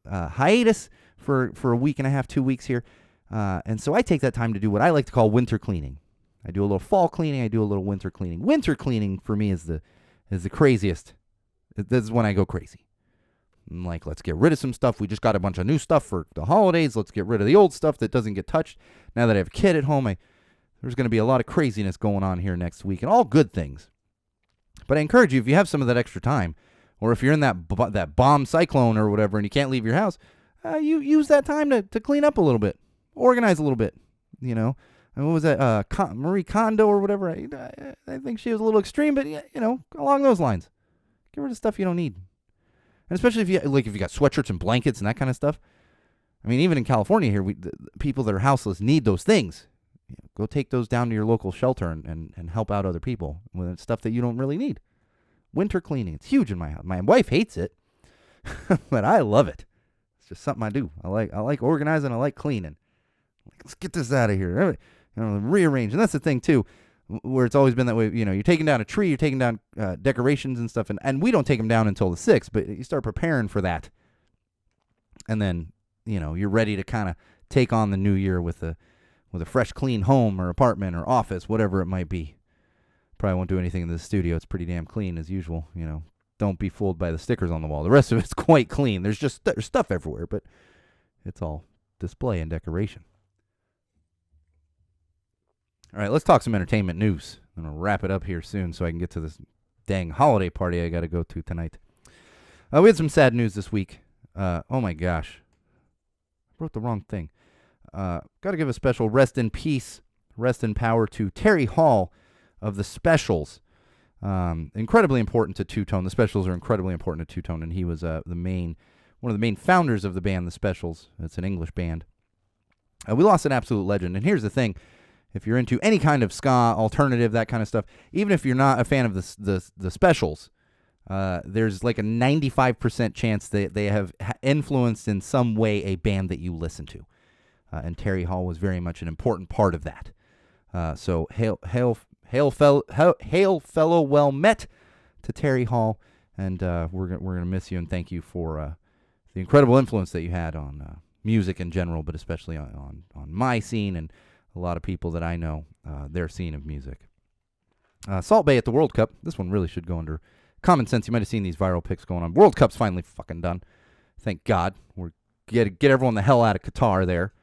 Speaker 1: hiatus for a week and a half, 2 weeks here. And so I take that time to do what I like to call winter cleaning. I do a little fall cleaning. I do a little winter cleaning. Winter cleaning for me is the craziest. This is when I go crazy. I'm like, let's get rid of some stuff. We just got a bunch of new stuff for the holidays. Let's get rid of the old stuff that doesn't get touched. Now that I have a kid at home, there's going to be a lot of craziness going on here next week, and all good things. But I encourage you, if you have some of that extra time, or if you're in that bomb cyclone or whatever and you can't leave your house, you use that time to clean up a little bit, organize a little bit, And what was that? Marie Kondo or whatever. I think she was a little extreme, but along those lines. Get rid of stuff you don't need. And especially if you got sweatshirts and blankets and that kind of stuff. I mean, even in California here, the people that are houseless need those things. Go take those down to your local shelter and help out other people with stuff that you don't really need. Winter cleaning. It's huge in my house. My wife hates it, but I love it. It's just something I do. I like organizing. I like cleaning. Let's get this out of here. Rearrange. And that's the thing, too, where it's always been that way. You're taking down a tree, you're taking down decorations and stuff, and we don't take them down until the 6th, but you start preparing for that. And then, you're ready to kind of take on the new year with a fresh, clean home or apartment or office, whatever it might be. Probably won't do anything in the studio. It's pretty damn clean as usual. Don't be fooled by the stickers on the wall. The rest of it's quite clean. There's just stuff everywhere, but it's all display and decoration. All right, let's talk some entertainment news. I'm going to wrap it up here soon so I can get to this dang holiday party I got to go to tonight. We had some sad news this week. Oh, my gosh. I wrote the wrong thing. Got to give a special rest in peace, rest in power to Terry Hall of the Specials. Incredibly important to Two-Tone. The Specials are incredibly important to Two-Tone, and he was one of the main founders of the band, the Specials. It's an English band. We lost an absolute legend, and here's the thing. If you're into any kind of ska, alternative, that kind of stuff, even if you're not a fan of the Specials, there's like a 95% chance that they have influenced in some way a band that you listen to. And Terry Hall was very much an important part of that. So hail fellow, well met to Terry Hall, and we're gonna miss you and thank you for the incredible influence that you had on music in general, but especially on my scene and a lot of people that I know, their scene of music. Salt Bae at the World Cup. This one really should go under common sense. You might have seen these viral pics going on. World Cup's finally fucking done. Thank God. We're get everyone the hell out of Qatar there.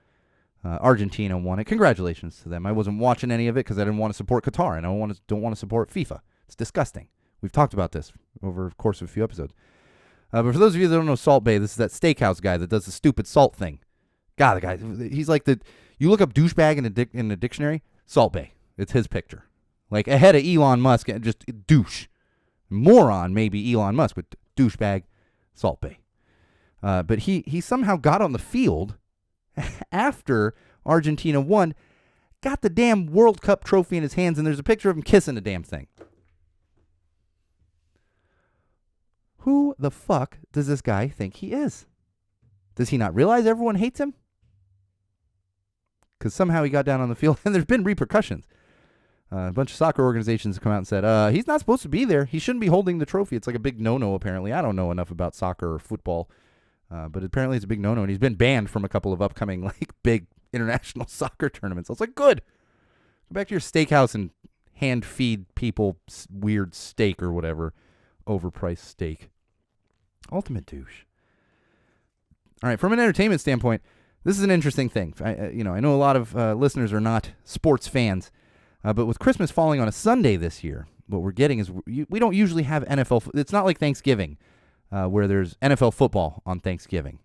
Speaker 1: Argentina won it. Congratulations to them. I wasn't watching any of it because I didn't want to support Qatar, and I don't want to support FIFA. It's disgusting. We've talked about this over the course of a few episodes. But for those of you that don't know Salt Bae, this is that steakhouse guy that does the stupid salt thing. God, the guy, he's like you look up douchebag in the dictionary, Salt Bae. It's his picture. Like ahead of Elon Musk, and just douche. Moron, maybe Elon Musk, but douchebag, Salt Bae. But he somehow got on the field after Argentina won, got the damn World Cup trophy in his hands, and there's a picture of him kissing the damn thing. Who the fuck does this guy think he is? Does he not realize everyone hates him? Because somehow he got down on the field, and there's been repercussions. A bunch of soccer organizations have come out and said, he's not supposed to be there. He shouldn't be holding the trophy. It's like a big no-no, apparently. I don't know enough about soccer or football, but apparently it's a big no-no, and he's been banned from a couple of upcoming big international soccer tournaments. I was like, good. Go back to your steakhouse and hand-feed people weird steak or whatever. Overpriced steak. Ultimate douche. All right, from an entertainment standpoint, this is an interesting thing. I know a lot of listeners are not sports fans, but with Christmas falling on a Sunday this year, what we're getting is we don't usually have NFL. It's not like Thanksgiving, where there's NFL football on Thanksgiving.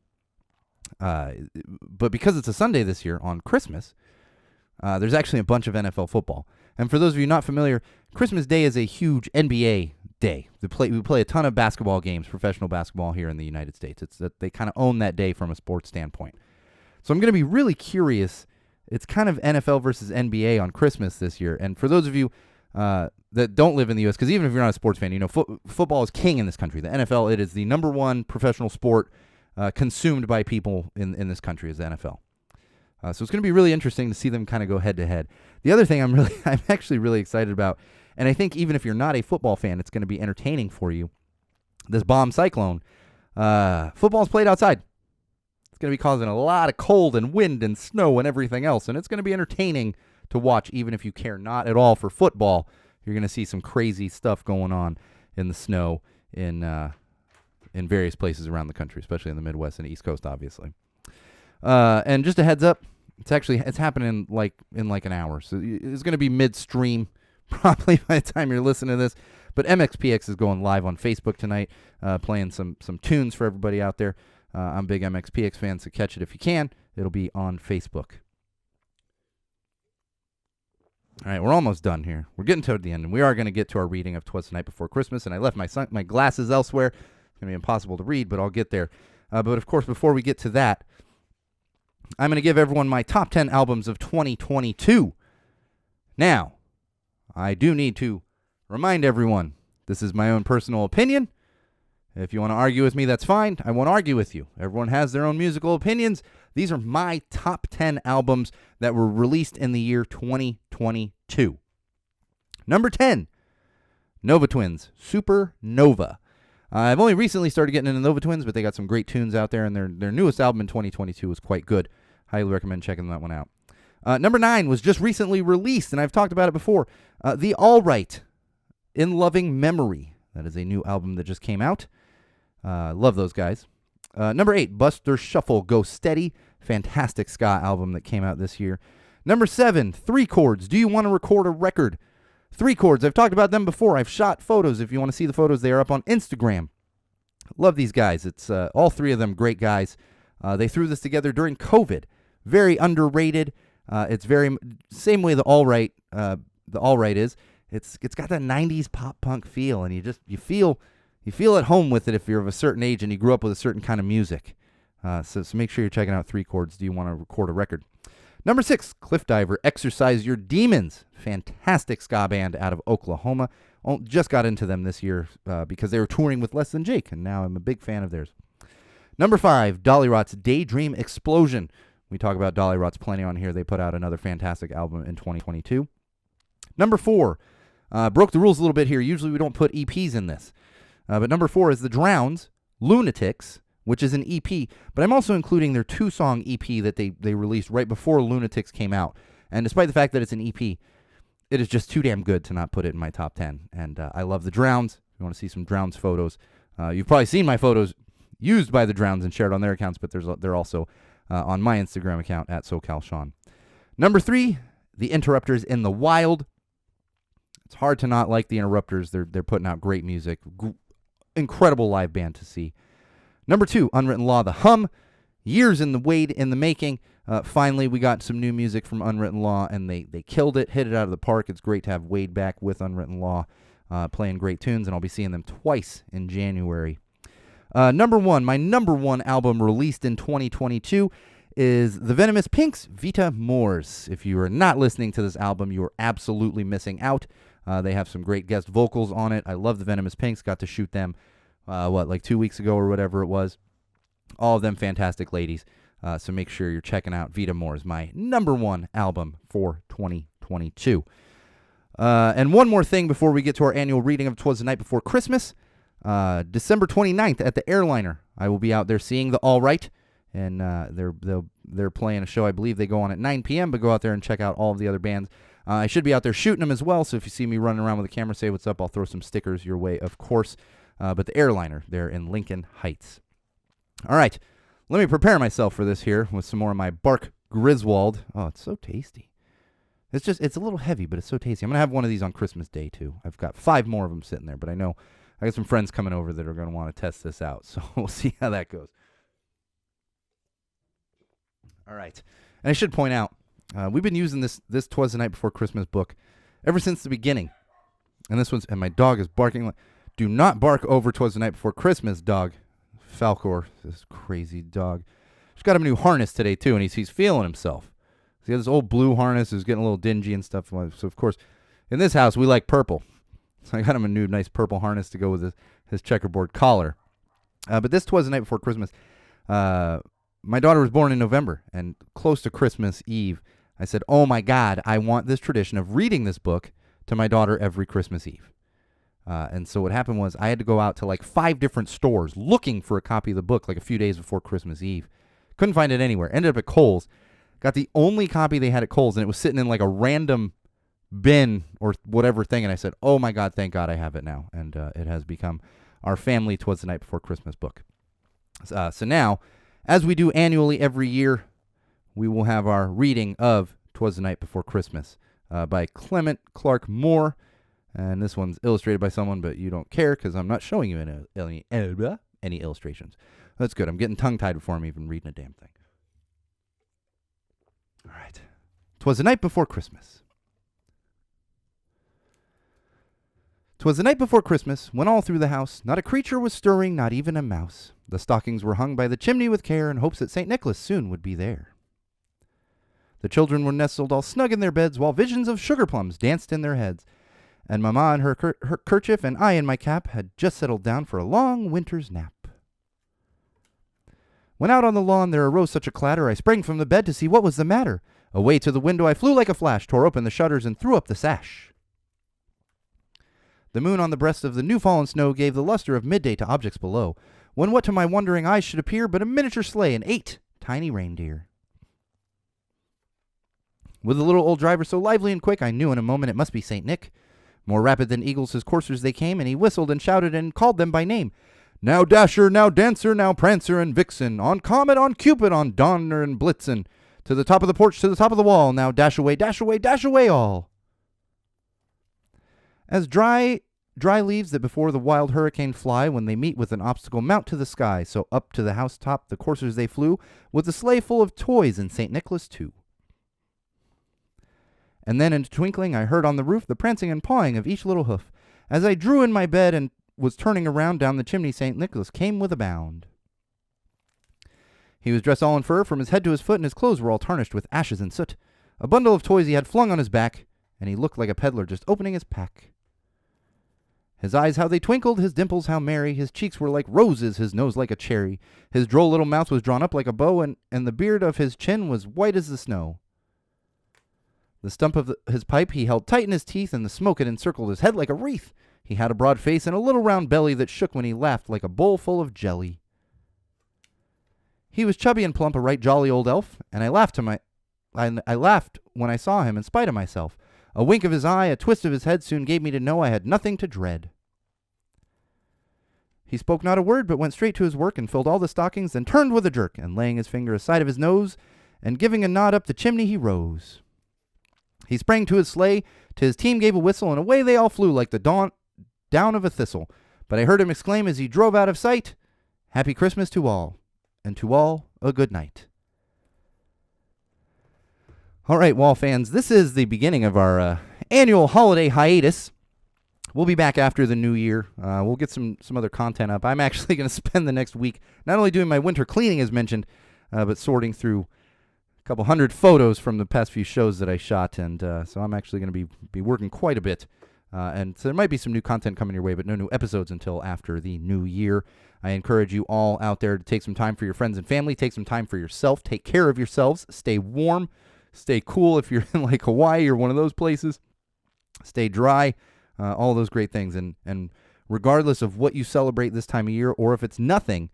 Speaker 1: But because it's a Sunday this year on Christmas, there's actually a bunch of NFL football. And for those of you not familiar, Christmas Day is a huge NBA day. We play a ton of basketball games, professional basketball here in the United States. It's that they kind of own that day from a sports standpoint. So I'm going to be really curious. It's kind of NFL versus NBA on Christmas this year. And for those of you that don't live in the U.S., because even if you're not a sports fan, football is king in this country. The NFL, it is the number one professional sport consumed by people in this country is the NFL. So it's going to be really interesting to see them kind of go head to head. The other thing I'm actually really excited about, and I think even if you're not a football fan, it's going to be entertaining for you. This bomb cyclone, football's played outside. It's going to be causing a lot of cold and wind and snow and everything else, and it's going to be entertaining to watch even if you care not at all for football. You're going to see some crazy stuff going on in the snow in various places around the country, especially in the Midwest and East Coast, obviously. And just a heads up, it's happening in an hour, so it's going to be midstream probably by the time you're listening to this. But MXPX is going live on Facebook tonight, playing some tunes for everybody out there. I'm a big MXPX fan, so catch it if you can. It'll be on Facebook. All right, we're almost done here. We're getting toward the end, and we are going to get to our reading of 'Twas the Night Before Christmas, and I left my glasses elsewhere. It's going to be impossible to read, but I'll get there. But, of course, before we get to that, I'm going to give everyone my top 10 albums of 2022. Now, I do need to remind everyone, this is my own personal opinion. If you want to argue with me, that's fine. I won't argue with you. Everyone has their own musical opinions. These are my top 10 albums that were released in the year 2022. Number 10, Nova Twins, Supernova. I've only recently started getting into Nova Twins, but they got some great tunes out there, and their newest album in 2022 was quite good. Highly recommend checking that one out. Number 9 was just recently released, and I've talked about it before. The All Right, In Loving Memory. That is a new album that just came out. Love those guys. Number 8, Buster Shuffle, Go Steady. Fantastic ska album that came out this year. Number 7, Three Chords, Do You Want to Record a Record? Three Chords, I've talked about them before. I've shot photos. If you want to see the photos, they are up on Instagram. Love these guys. It's all three of them great guys. They threw this together during COVID. Very underrated. It's very same way the All Right is. It's got that 90s pop punk feel, and you feel at home with it if you're of a certain age and you grew up with a certain kind of music. So make sure you're checking out Three Chords. Do You Want to Record a Record? Number 6, Cliff Diver, Exercise Your Demons. Fantastic ska band out of Oklahoma. Just got into them this year because they were touring with Less Than Jake, and now I'm a big fan of theirs. Number 5, Dolly Rot's Daydream Explosion. We talk about Dolly Rot's plenty on here. They put out another fantastic album in 2022. Number 4, broke the rules a little bit here. Usually we don't put EPs in this. But number 4 is The Drowns, Lunatics, which is an EP. But I'm also including their 2-song EP that they released right before Lunatics came out. And despite the fact that it's an EP, it is just too damn good to not put it in my top 10. And I love The Drowns. If you want to see some Drowns photos, you've probably seen my photos used by The Drowns and shared on their accounts, but they're also on my Instagram account at SoCalSean. Number 3, The Interrupters in the Wild. It's hard to not like The Interrupters. They're putting out great music. Incredible live band to see. Number 2, Unwritten Law, The Hum. Years in the making. Finally, we got some new music from Unwritten Law, and they killed it, hit it out of the park. It's great to have Wade back with Unwritten Law, playing great tunes, and I'll be seeing them twice in January. Number 1, my number 1 album released in 2022 is The Venomous Pinks, Vita Mors. If you are not listening to this album, you are absolutely missing out. They have some great guest vocals on it. I love The Venomous Pinks. Got to shoot them, like 2 weeks ago or whatever it was. All of them fantastic ladies. So make sure you're checking out Vita Mors, my number 1 album for 2022. And one more thing before we get to our annual reading of 'Twas the Night Before Christmas. December 29th at the Airliner. I will be out there seeing the All Right, and they're playing a show. I believe they go on at 9 p.m., but go out there and check out all of the other bands. I should be out there shooting them as well, so if you see me running around with a camera, say what's up. I'll throw some stickers your way, of course. But the Airliner, they're in Lincoln Heights. All right, let me prepare myself for this here with some more of my Bark Griswold. Oh, it's so tasty. It's a little heavy, but it's so tasty. I'm going to have one of these on Christmas Day, too. I've got 5 more of them sitting there, but I know I got some friends coming over that are going to want to test this out, so we'll see how that goes. All right, and I should point out, we've been using this 'Twas the Night Before Christmas book ever since the beginning, and my dog is barking. Do not bark over 'Twas the Night Before Christmas, dog. Falcor, this crazy dog. Just got him a new harness today, too, and he's feeling himself. He has this old blue harness who's getting a little dingy and stuff. So, of course, in this house, we like purple. So I got him a new nice purple harness to go with his checkerboard collar. But this 'Twas the Night Before Christmas. My daughter was born in November, and close to Christmas Eve, I said, oh, my God, I want this tradition of reading this book to my daughter every Christmas Eve. And so what happened was I had to go out to like 5 different stores looking for a copy of the book like a few days before Christmas Eve. Couldn't find it anywhere. Ended up at Kohl's. Got the only copy they had at Kohl's, and it was sitting in like a random bin or whatever thing. And I said, oh, my God, thank God I have it now. And it has become our family 'Twas the Night Before Christmas book. So now, as we do annually every year, we will have our reading of 'Twas the Night Before Christmas by Clement Clark Moore. And this one's illustrated by someone, but you don't care because I'm not showing you any illustrations. That's good. I'm getting tongue-tied before I'm even reading a damn thing. All right. 'Twas the night before Christmas. 'Twas the night before Christmas, when all through the house not a creature was stirring, not even a mouse. The stockings were hung by the chimney with care, in hopes that St. Nicholas soon would be there. The children were nestled all snug in their beds, while visions of sugar plums danced in their heads. And Mamma in her kerchief and I in my cap had just settled down for a long winter's nap. When out on the lawn there arose such a clatter, I sprang from the bed to see what was the matter. Away to the window I flew like a flash, tore open the shutters and threw up the sash. The moon on the breast of the new-fallen snow gave the luster of midday to objects below, when what to my wondering eyes should appear but a miniature sleigh and 8 tiny reindeer. With the little old driver so lively and quick, I knew in a moment it must be St. Nick. More rapid than eagles his coursers they came, and he whistled and shouted and called them by name. Now Dasher, now Dancer, now Prancer and Vixen, on Comet, on Cupid, on Donner and Blitzen, to the top of the porch, to the top of the wall, now dash away, dash away, dash away all. As dry leaves that before the wild hurricane fly when they meet with an obstacle mount to the sky, so up to the housetop the coursers they flew, with the sleigh full of toys and St. Nicholas too. And then in a twinkling I heard on the roof the prancing and pawing of each little hoof. As I drew in my bed and was turning around down the chimney, St. Nicholas came with a bound. He was dressed all in fur from his head to his foot, and his clothes were all tarnished with ashes and soot. A bundle of toys he had flung on his back, and he looked like a peddler just opening his pack. His eyes how they twinkled, his dimples how merry, his cheeks were like roses, his nose like a cherry. His droll little mouth was drawn up like a bow, and the beard of his chin was white as the snow. The stump of his pipe he held tight in his teeth, and the smoke had encircled his head like a wreath. He had a broad face and a little round belly that shook when he laughed like a bowl full of jelly. He was chubby and plump, a right jolly old elf, and I laughed when I saw him in spite of myself. A wink of his eye, a twist of his head soon gave me to know I had nothing to dread. He spoke not a word, but went straight to his work and filled all the stockings, then turned with a jerk, and laying his finger aside of his nose, and giving a nod up the chimney, he rose. He sprang to his sleigh, to his team gave a whistle, and away they all flew like the down of a thistle. But I heard him exclaim as he drove out of sight, Happy Christmas to all, and to all a good night. All right, Wall fans, this is the beginning of our annual holiday hiatus. We'll be back after the new year. We'll get some other content up. I'm actually going to spend the next week not only doing my winter cleaning as mentioned, but sorting through a couple hundred photos from the past few shows that I shot. And so I'm actually going to be working quite a bit. And so there might be some new content coming your way, but no new episodes until after the new year. I encourage you all out there to take some time for your friends and family. Take some time for yourself. Take care of yourselves. Stay warm. Stay cool if you're in like Hawaii or one of those places. Stay dry. All those great things. And regardless of what you celebrate this time of year, or if it's nothing,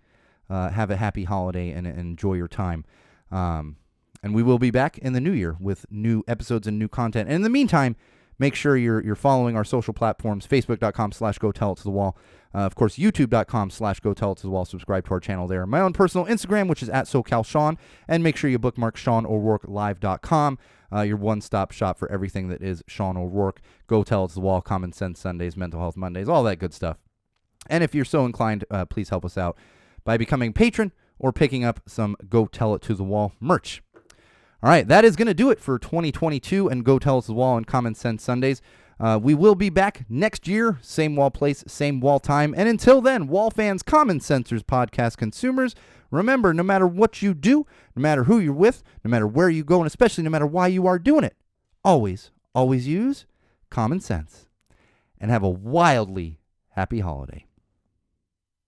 Speaker 1: have a happy holiday and enjoy your time. And we will be back in the new year with new episodes and new content. And in the meantime, make sure you're following our social platforms, facebook.com/GoTellItToTheWall. Of course, youtube.com/GoTellItToTheWall. Subscribe to our channel there. My own personal Instagram, which is @SoCalSean. And make sure you bookmark SeanO'RourkeLive.com, your one-stop shop for everything that is Sean O'Rourke. Go Tell It to the Wall, Common Sense Sundays, Mental Health Mondays, all that good stuff. And if you're so inclined, please help us out by becoming a patron or picking up some Go Tell It to the Wall merch. All right, that is going to do it for 2022 and Go Tell It to the Wall and Common Sense Sundays. We will be back next year, same wall place, same wall time. And until then, Wall fans, Common Sensors podcast consumers, remember, no matter what you do, no matter who you're with, no matter where you go, and especially no matter why you are doing it, always use common sense. And have a wildly happy holiday.